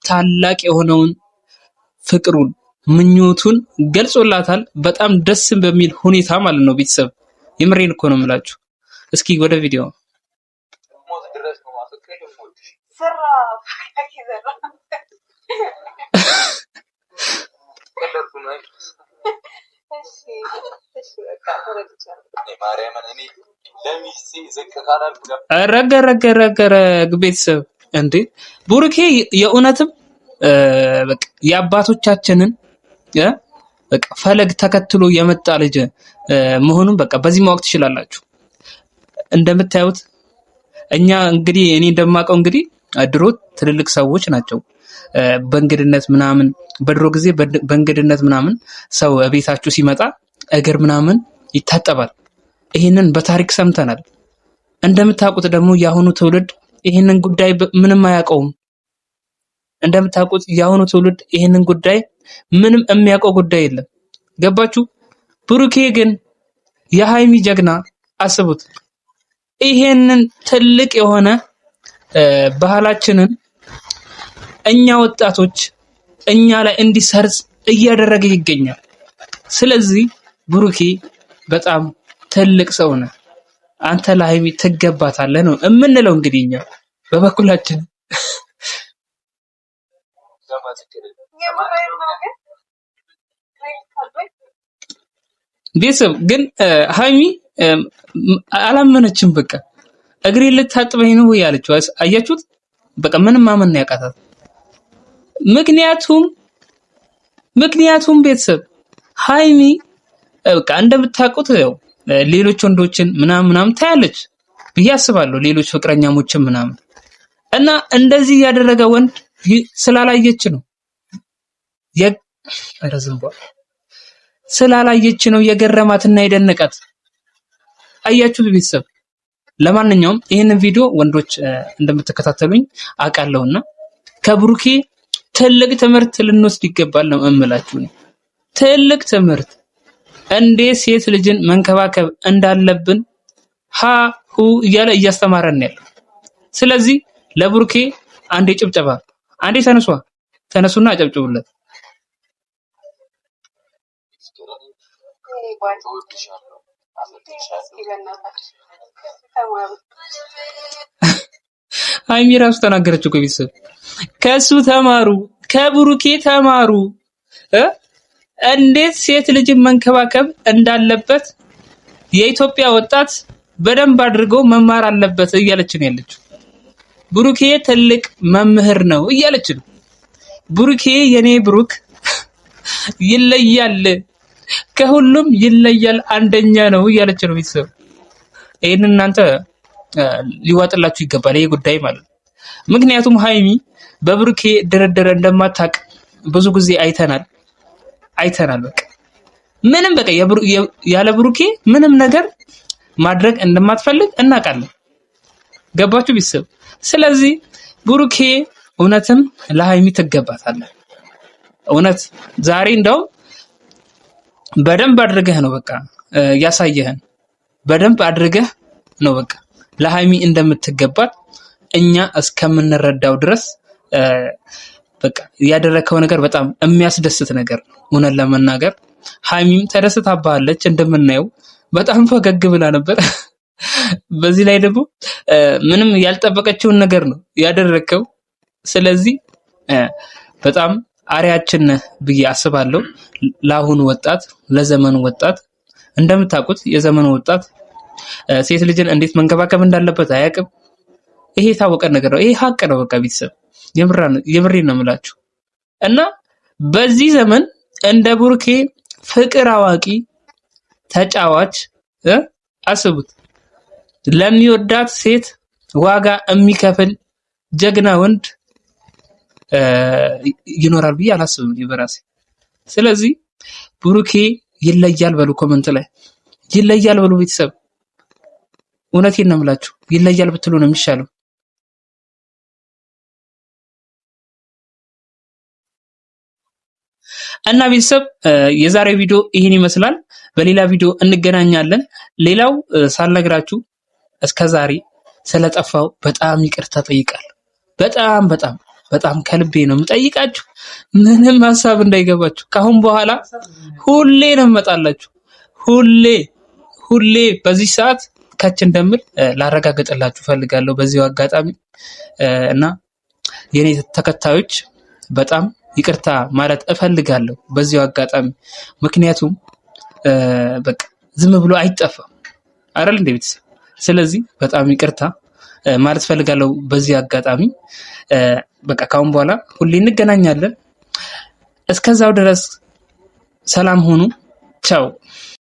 ታላቅ የሆነውን ፍቅሩን ምኞቱን ገልጾላታል። በጣም ደስ በሚል ሁኔታ ማለት ነው። ቤተሰብ የምሬን እኮ ነው የምላችሁ። እስኪ ወደ ቪዲዮ ረገረገረገረግ ቤተሰብ እንዴ ቡሩኬ የእውነትም በቃ የአባቶቻችንን በቃ ፈለግ ተከትሎ የመጣ ልጅ መሆኑን በቃ በዚህ ማወቅ ትችላላችሁ። እንደምታዩት እኛ እንግዲህ እኔ እንደማውቀው እንግዲህ ድሮ ትልልቅ ሰዎች ናቸው በእንግድነት ምናምን በድሮ ጊዜ በእንግድነት ምናምን ሰው ቤታችሁ ሲመጣ እግር ምናምን ይታጠባል። ይሄንን በታሪክ ሰምተናል። እንደምታውቁት ደግሞ ያሁኑ ትውልድ ይሄንን ጉዳይ ምንም አያውቀውም። እንደምታውቁት ያሁኑ ትውልድ ይሄንን ጉዳይ ምንም የሚያውቀው ጉዳይ የለም። ገባችሁ? ብሩኬ ግን የሃይሚ ጀግና አስቡት። ይሄንን ትልቅ የሆነ ባህላችንን እኛ ወጣቶች እኛ ላይ እንዲሰርጽ እያደረገ ይገኛል። ስለዚህ ብሩኬ በጣም ትልቅ ሰው ነህ፣ አንተ ለሃይሚ ትገባታለህ ነው የምንለው። እንግዲህ እኛ በበኩላችን ቤተሰብ ግን ሃይሚ አላመነችም። በቃ እግሬ ልታጥበኝ ነው ያለችው አያችሁት? በቃ ምንም ማመን ነው ያቃታት። ምክንያቱም ቤተሰብ ሃይሚ በቃ እንደምታውቁት ያው ሌሎች ወንዶችን ምናምን ታያለች ብዬ አስባለሁ፣ ሌሎች ፍቅረኛሞችን ምናምን እና እንደዚህ ያደረገ ወንድ ስላላየች ነው ስላላየች ነው የገረማትና የደነቃት። አያችሁት ቤተሰብ? ለማንኛውም ይሄንን ቪዲዮ ወንዶች እንደምትከታተሉኝ አውቃለሁና ከብሩኬ ትልቅ ትምህርት ልንወስድ ይገባል ነው እምላችሁ። ትልቅ ትምህርት እንዴት ሴት ልጅን መንከባከብ እንዳለብን ሁ እያለ እያስተማረን ያለው። ስለዚህ ለብሩኬ አንዴ ጭብጨባ፣ አንዴ ተነሱና አጨብጭቡለት። ሃይሚ ራሱ ተናገረች እኮ ቤተሰብ፣ ከሱ ተማሩ፣ ከብሩኬ ተማሩ እንዴት ሴት ልጅን መንከባከብ እንዳለበት የኢትዮጵያ ወጣት በደንብ አድርገው መማር አለበት እያለች ነው ያለችው። ብሩኬ ትልቅ መምህር ነው እያለች ነው። ብሩኬ የኔ ብሩክ ይለያል፣ ከሁሉም ይለያል፣ አንደኛ ነው እያለች ነው ቤተሰብ። ይሄን እናንተ ሊዋጥላችሁ ይገባል ይሄ ጉዳይ ማለት ነው። ምክንያቱም ሃይሚ በብሩኬ ድርድር እንደማታቅ ብዙ ጊዜ አይተናል። በቃ ምንም በቃ ያለ ብሩኬ ምንም ነገር ማድረግ እንደማትፈልግ እናውቃለን። ገባችሁ ቤተሰብ? ስለዚህ ብሩኬ እውነትም ለሃይሚ ትገባታለህ። እውነት ዛሬ እንደው በደንብ አድርገህ ነው በቃ ያሳየህን። በደንብ አድርገህ ነው በቃ ለሃይሚ እንደምትገባት እኛ እስከምንረዳው ድረስ በቃ ያደረከው ነገር በጣም የሚያስደስት ነገር ነው። እውነት ለመናገር ሃይሚም ተደስታባለች፣ እንደምናየው በጣም ፈገግ ብላ ነበር። በዚህ ላይ ደግሞ ምንም ያልጠበቀችውን ነገር ነው ያደረከው። ስለዚህ በጣም አሪያችን ብዬ አስባለሁ ለአሁኑ ወጣት፣ ለዘመኑ ወጣት። እንደምታውቁት የዘመኑ ወጣት ሴት ልጅን እንዴት መንከባከብ እንዳለበት አያውቅም። ይሄ የታወቀ ነገር ነው። ይሄ ሀቅ ነው። በቃ ቤተሰብ የምሬን ነው የምላችሁ። እና በዚህ ዘመን እንደ ብሩኬ ፍቅር አዋቂ ተጫዋች አስቡት፣ ለሚወዳት ሴት ዋጋ የሚከፍል ጀግና ወንድ ይኖራል ብዬ አላስብም በራሴ። ስለዚህ ብሩኬ ይለያል በሉ፣ ኮሜንት ላይ ይለያል በሉ ቤተሰብ። እውነቴን ነው የምላችሁ፣ ይለያል ብትሉ ነው የሚሻለው። እና ቤተሰብ የዛሬው ቪዲዮ ይሄን ይመስላል። በሌላ ቪዲዮ እንገናኛለን። ሌላው ሳልነግራችሁ እስከዛሬ ስለጠፋው በጣም ይቅርታ ጠይቃለሁ። በጣም በጣም ከልቤ ነው የምጠይቃችሁ። ምንም ሀሳብ እንዳይገባችሁ። ካሁን በኋላ ሁሌ ነው እመጣላችሁ። ሁሌ በዚህ ሰዓት ከች እንደምል ላረጋግጥላችሁ ፈልጋለሁ በዚሁ አጋጣሚ እና የኔ ተከታዮች በጣም ይቅርታ ማለት እፈልጋለሁ በዚሁ አጋጣሚ። ምክንያቱም በቃ ዝም ብሎ አይጠፋም አይደል እንደ ቤተሰብ። ስለዚህ በጣም ይቅርታ ማለት ፈልጋለሁ በዚህ አጋጣሚ። በቃ ካሁን በኋላ ሁሌ እንገናኛለን። እስከዛው ድረስ ሰላም ሁኑ። ቻው።